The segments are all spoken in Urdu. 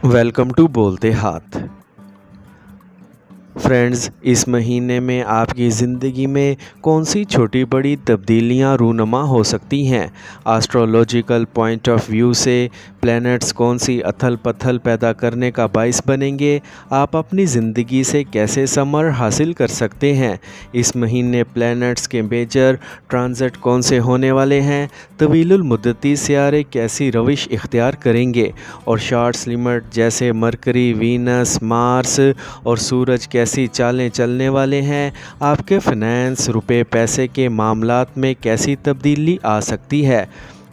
ویلکم ٹو بولتے ہاتھ فرینڈز، اس مہینے میں آپ کی زندگی میں کون سی چھوٹی بڑی تبدیلیاں رونما ہو سکتی ہیں؟ آسٹرولوجیکل پوائنٹ آف ویو سے پلینٹس کون سی اتھل پتھل پیدا کرنے کا باعث بنیں گے؟ آپ اپنی زندگی سے کیسے ثمر حاصل کر سکتے ہیں؟ اس مہینے پلینٹس کے میجر ٹرانزٹ کون سے ہونے والے ہیں؟ طویل المدتی سیارے کیسی روش اختیار کریں گے؟ اور شارٹس لمٹ جیسے مرکری، وینس، مارس اور سورج کیسی چالیں چلنے والے ہیں؟ آپ کے فنانس، روپے پیسے کے معاملات میں کیسی تبدیلی آ سکتی ہے؟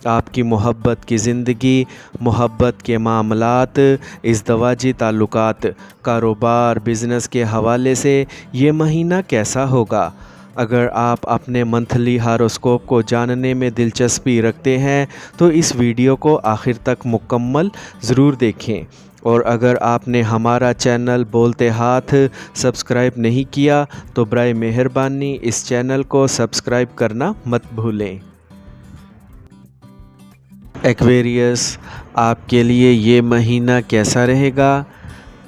آپ کی محبت کی زندگی، محبت کے معاملات، ازدواجی تعلقات، کاروبار، بزنس کے حوالے سے یہ مہینہ کیسا ہوگا؟ اگر آپ اپنے منتھلی ہاروسکوپ کو جاننے میں دلچسپی رکھتے ہیں تو اس ویڈیو کو آخر تک مکمل ضرور دیکھیں، اور اگر آپ نے ہمارا چینل بولتے ہاتھ سبسکرائب نہیں کیا تو برائے مہربانی اس چینل کو سبسکرائب کرنا مت بھولیں۔ ایکویریس، آپ کے لیے یہ مہینہ کیسا رہے گا؟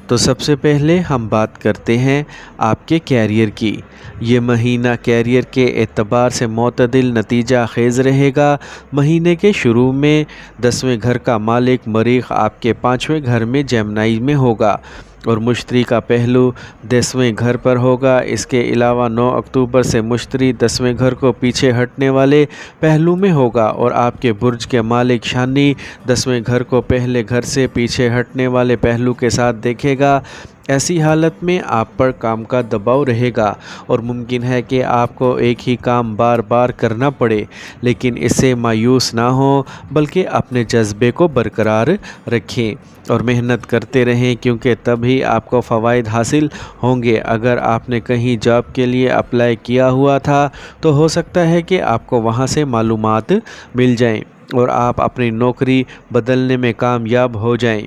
تو سب سے پہلے ہم بات کرتے ہیں آپ کے کیریئر کی۔ یہ مہینہ کیریئر کے اعتبار سے معتدل نتیجہ خیز رہے گا۔ مہینے کے شروع میں 10ویں گھر کا مالک مریخ آپ کے 5ویں گھر میں جیمنائی میں ہوگا اور مشتری کا پہلو 10ویں گھر پر ہوگا۔ اس کے علاوہ 9 اکتوبر سے مشتری 10ویں گھر کو پیچھے ہٹنے والے پہلو میں ہوگا اور آپ کے برج کے مالک شانی 10ویں گھر کو پہلے گھر سے پیچھے ہٹنے والے پہلو کے ساتھ دیکھے گا۔ ایسی حالت میں آپ پر کام کا دباؤ رہے گا اور ممکن ہے کہ آپ کو ایک ہی کام بار بار کرنا پڑے، لیکن اس سے مایوس نہ ہوں بلکہ اپنے جذبے کو برقرار رکھیں اور محنت کرتے رہیں، کیونکہ تبھی آپ کو فوائد حاصل ہوں گے۔ اگر آپ نے کہیں جاب کے لیے اپلائی کیا ہوا تھا تو ہو سکتا ہے کہ آپ کو وہاں سے معلومات مل جائیں اور آپ اپنی نوکری بدلنے میں کامیاب ہو جائیں۔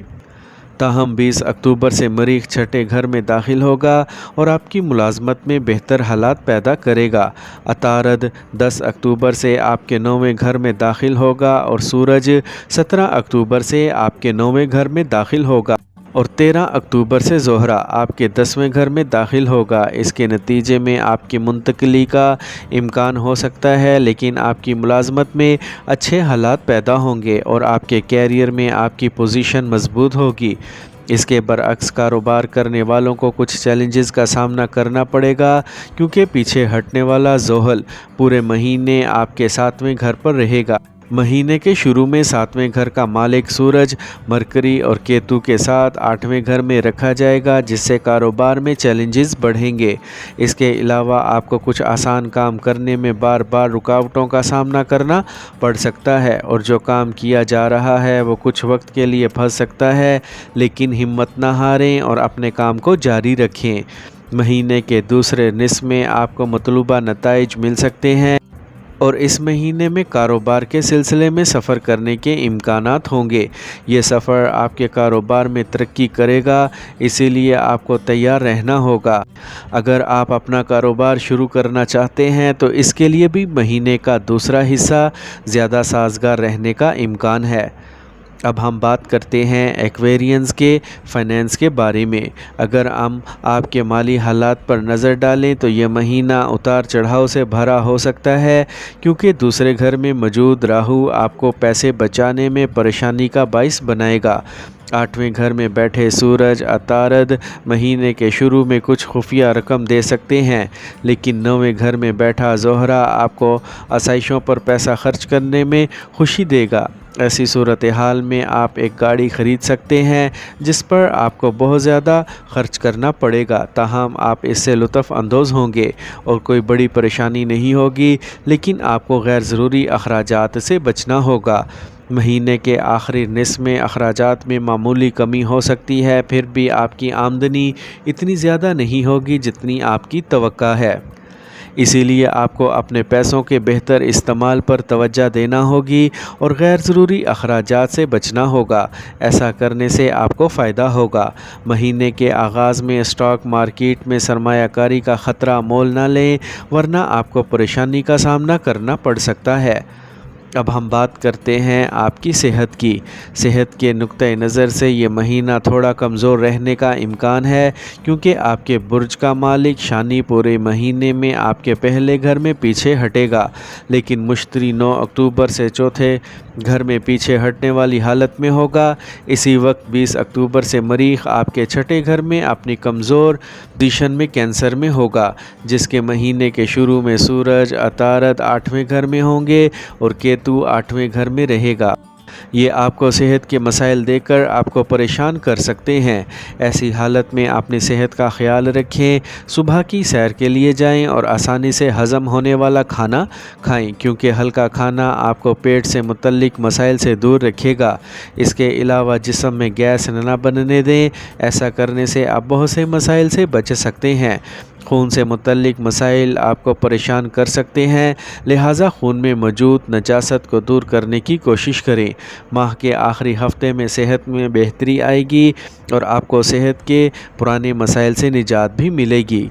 تاہم 20 اکتوبر سے مریخ 6 گھر میں داخل ہوگا اور آپ کی ملازمت میں بہتر حالات پیدا کرے گا۔ عطارد 10 اکتوبر سے آپ کے 9ویں گھر میں داخل ہوگا اور سورج 17 اکتوبر سے آپ کے 9ویں گھر میں داخل ہوگا اور 13 اکتوبر سے زہرہ آپ کے 10ویں گھر میں داخل ہوگا۔ اس کے نتیجے میں آپ کی منتقلی کا امکان ہو سکتا ہے، لیکن آپ کی ملازمت میں اچھے حالات پیدا ہوں گے اور آپ کے کیریئر میں آپ کی پوزیشن مضبوط ہوگی۔ اس کے برعکس کاروبار کرنے والوں کو کچھ چیلنجز کا سامنا کرنا پڑے گا، کیونکہ پیچھے ہٹنے والا زحل پورے مہینے آپ کے 7ویں گھر پر رہے گا۔ مہینے کے شروع میں 7ویں گھر کا مالک سورج مرکری اور کیتو کے ساتھ 8ویں گھر میں رکھا جائے گا، جس سے کاروبار میں چیلنجز بڑھیں گے۔ اس کے علاوہ آپ کو کچھ آسان کام کرنے میں بار بار رکاوٹوں کا سامنا کرنا پڑ سکتا ہے اور جو کام کیا جا رہا ہے وہ کچھ وقت کے لیے پھنس سکتا ہے، لیکن ہمت نہ ہاریں اور اپنے کام کو جاری رکھیں۔ مہینے کے دوسرے نصف میں آپ کو مطلوبہ نتائج مل سکتے ہیں اور اس مہینے میں کاروبار کے سلسلے میں سفر کرنے کے امکانات ہوں گے۔ یہ سفر آپ کے کاروبار میں ترقی کرے گا، اسی لیے آپ کو تیار رہنا ہوگا۔ اگر آپ اپنا کاروبار شروع کرنا چاہتے ہیں تو اس کے لیے بھی مہینے کا دوسرا حصہ زیادہ سازگار رہنے کا امکان ہے۔ اب ہم بات کرتے ہیں ایکویرینز کے فائنینس کے بارے میں۔ اگر ہم آپ کے مالی حالات پر نظر ڈالیں تو یہ مہینہ اتار چڑھاؤ سے بھرا ہو سکتا ہے، کیونکہ دوسرے گھر میں موجود راہو آپ کو پیسے بچانے میں پریشانی کا باعث بنائے گا۔ 8ویں گھر میں بیٹھے سورج عطارد مہینے کے شروع میں کچھ خفیہ رقم دے سکتے ہیں، لیکن 9ویں گھر میں بیٹھا زہرہ آپ کو آسائشوں پر پیسہ خرچ کرنے میں خوشی دے گا۔ ایسی صورتحال میں آپ ایک گاڑی خرید سکتے ہیں جس پر آپ کو بہت زیادہ خرچ کرنا پڑے گا، تاہم آپ اس سے لطف اندوز ہوں گے اور کوئی بڑی پریشانی نہیں ہوگی، لیکن آپ کو غیر ضروری اخراجات سے بچنا ہوگا۔ مہینے کے آخری نصف میں اخراجات میں معمولی کمی ہو سکتی ہے، پھر بھی آپ کی آمدنی اتنی زیادہ نہیں ہوگی جتنی آپ کی توقع ہے۔ اسی لیے آپ کو اپنے پیسوں کے بہتر استعمال پر توجہ دینا ہوگی اور غیر ضروری اخراجات سے بچنا ہوگا۔ ایسا کرنے سے آپ کو فائدہ ہوگا۔ مہینے کے آغاز میں اسٹاک مارکیٹ میں سرمایہ کاری کا خطرہ مول نہ لیں، ورنہ آپ کو پریشانی کا سامنا کرنا پڑ سکتا ہے۔ اب ہم بات کرتے ہیں آپ کی صحت کی۔ صحت کے نقطہ نظر سے یہ مہینہ تھوڑا کمزور رہنے کا امکان ہے، کیونکہ آپ کے برج کا مالک شانی پورے مہینے میں آپ کے پہلے گھر میں پیچھے ہٹے گا، لیکن مشتری 9 اکتوبر سے چوتھے گھر میں پیچھے ہٹنے والی حالت میں ہوگا۔ اسی وقت 20 اکتوبر سے مریخ آپ کے چھٹے گھر میں اپنی کمزور پوزیشن میں کینسر میں ہوگا، جس کے مہینے کے شروع میں سورج عطارد 8ویں گھر میں ہوں گے اور کیتو 8ویں گھر میں رہے گا۔ یہ آپ کو صحت کے مسائل دے کر آپ کو پریشان کر سکتے ہیں۔ ایسی حالت میں اپنی صحت کا خیال رکھیں، صبح کی سیر کے لیے جائیں اور آسانی سے ہضم ہونے والا کھانا کھائیں، کیونکہ ہلکا کھانا آپ کو پیٹ سے متعلق مسائل سے دور رکھے گا۔ اس کے علاوہ جسم میں گیس نہ بننے دیں، ایسا کرنے سے آپ بہت سے مسائل سے بچ سکتے ہیں۔ خون سے متعلق مسائل آپ کو پریشان کر سکتے ہیں، لہٰذا خون میں موجود نجاست کو دور کرنے کی کوشش کریں۔ ماہ کے آخری ہفتے میں صحت میں بہتری آئے گی اور آپ کو صحت کے پرانے مسائل سے نجات بھی ملے گی۔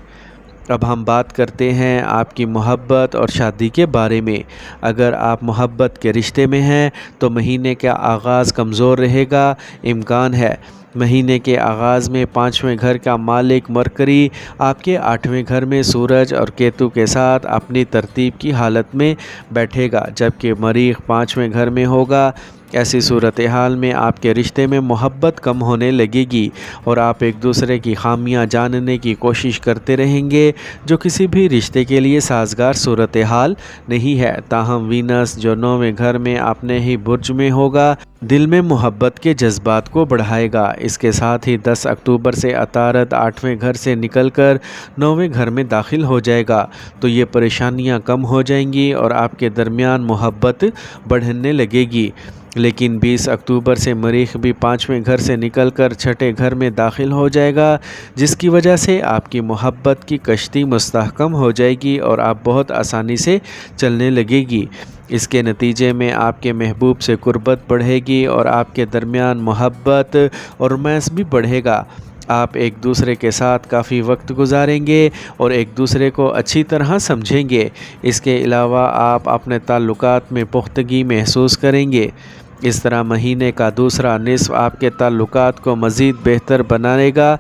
اب ہم بات کرتے ہیں آپ کی محبت اور شادی کے بارے میں۔ اگر آپ محبت کے رشتے میں ہیں تو مہینے کا آغاز کمزور رہے گا۔ امکان ہے مہینے کے آغاز میں 5ویں گھر کا مالک مرکری آپ کے 8ویں گھر میں سورج اور کیتو کے ساتھ اپنی ترتیب کی حالت میں بیٹھے گا، جبکہ مریخ 5ویں گھر میں ہوگا۔ ایسی صورتحال میں آپ کے رشتے میں محبت کم ہونے لگے گی اور آپ ایک دوسرے کی خامیاں جاننے کی کوشش کرتے رہیں گے، جو کسی بھی رشتے کے لیے سازگار صورتحال نہیں ہے۔ تاہم وینس جو 9ویں گھر میں اپنے ہی برج میں ہوگا، دل میں محبت کے جذبات کو بڑھائے گا۔ اس کے ساتھ ہی 10 اکتوبر سے عطارد 8ویں گھر سے نکل کر 9ویں گھر میں داخل ہو جائے گا، تو یہ پریشانیاں کم ہو جائیں گی اور آپ کے درمیان محبت بڑھنے لگے گی۔ لیکن 20 اکتوبر سے مریخ بھی 5ویں گھر سے نکل کر چھٹے گھر میں داخل ہو جائے گا، جس کی وجہ سے آپ کی محبت کی کشتی مستحکم ہو جائے گی اور آپ بہت آسانی سے چلنے لگے گی۔ اس کے نتیجے میں آپ کے محبوب سے قربت بڑھے گی اور آپ کے درمیان محبت اور رومانس بھی بڑھے گا۔ آپ ایک دوسرے کے ساتھ کافی وقت گزاریں گے اور ایک دوسرے کو اچھی طرح سمجھیں گے۔ اس کے علاوہ آپ اپنے تعلقات میں پختگی محسوس کریں گے۔ اس طرح مہینے کا دوسرا نصف آپ کے تعلقات کو مزید بہتر بنائے گا۔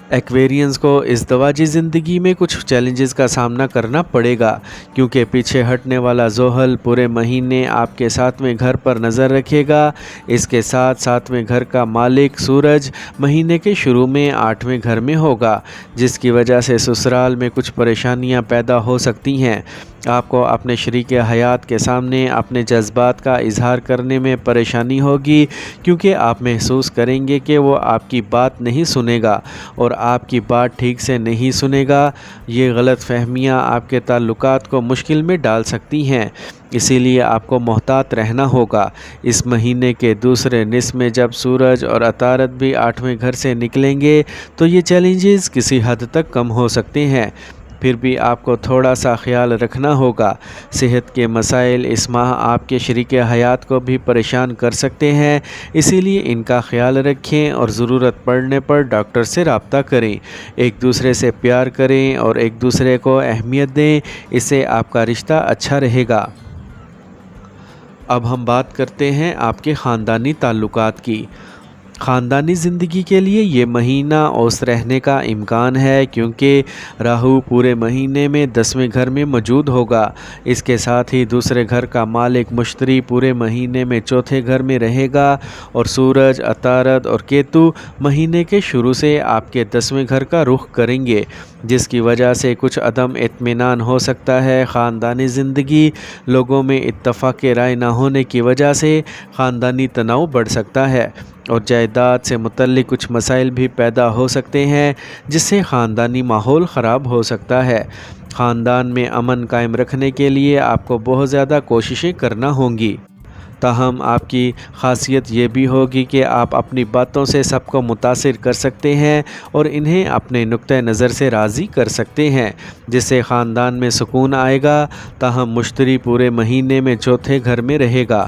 ایکویرینز کو ازدواجی زندگی میں کچھ چیلنجز کا سامنا کرنا پڑے گا، کیونکہ پیچھے ہٹنے والا زحل پورے مہینے آپ کے 7ویں گھر پر نظر رکھے گا۔ اس کے ساتھ 7ویں گھر کا مالک سورج مہینے کے شروع میں 8ویں گھر میں ہوگا، جس کی وجہ سے سسرال میں کچھ پریشانیاں پیدا ہو سکتی ہیں۔ آپ کو اپنے شریک حیات کے سامنے اپنے جذبات کا اظہار کرنے میں پریشانی ہوگی، کیونکہ آپ محسوس کریں گے کہ وہ آپ کی بات نہیں سنے گا اور آپ کی بات ٹھیک سے نہیں سنے گا۔ یہ غلط فہمیاں آپ کے تعلقات کو مشکل میں ڈال سکتی ہیں، اسی لیے آپ کو محتاط رہنا ہوگا۔ اس مہینے کے دوسرے نصف میں جب سورج اور عطارد بھی 8ویں گھر سے نکلیں گے تو یہ چیلنجز کسی حد تک کم ہو سکتے ہیں۔ پھر بھی آپ کو تھوڑا سا خیال رکھنا ہوگا۔ صحت کے مسائل اس ماہ آپ کے شریک حیات کو بھی پریشان کر سکتے ہیں، اسی لیے ان کا خیال رکھیں اور ضرورت پڑنے پر ڈاکٹر سے رابطہ کریں۔ ایک دوسرے سے پیار کریں اور ایک دوسرے کو اہمیت دیں، اس سے آپ کا رشتہ اچھا رہے گا۔ اب ہم بات کرتے ہیں آپ کے خاندانی تعلقات کی۔ خاندانی زندگی کے لیے یہ مہینہ اوسط رہنے کا امکان ہے، کیونکہ راہو پورے مہینے میں 10ویں گھر میں موجود ہوگا۔ اس کے ساتھ ہی دوسرے گھر کا مالک مشتری پورے مہینے میں چوتھے گھر میں رہے گا اور سورج، عطارد اور کیتو مہینے کے شروع سے آپ کے 10ویں گھر کا رخ کریں گے، جس کی وجہ سے کچھ عدم اطمینان ہو سکتا ہے۔ خاندانی زندگی، لوگوں میں اتفاق رائے نہ ہونے کی وجہ سے خاندانی تناؤ بڑھ سکتا ہے اور جائیداد سے متعلق کچھ مسائل بھی پیدا ہو سکتے ہیں، جس سے خاندانی ماحول خراب ہو سکتا ہے۔ خاندان میں امن قائم رکھنے کے لیے آپ کو بہت زیادہ کوششیں کرنا ہوں گی۔ تاہم آپ کی خاصیت یہ بھی ہوگی کہ آپ اپنی باتوں سے سب کو متاثر کر سکتے ہیں اور انہیں اپنے نقطہ نظر سے راضی کر سکتے ہیں، جس سے خاندان میں سکون آئے گا۔ تاہم مشتری پورے مہینے میں چوتھے گھر میں رہے گا،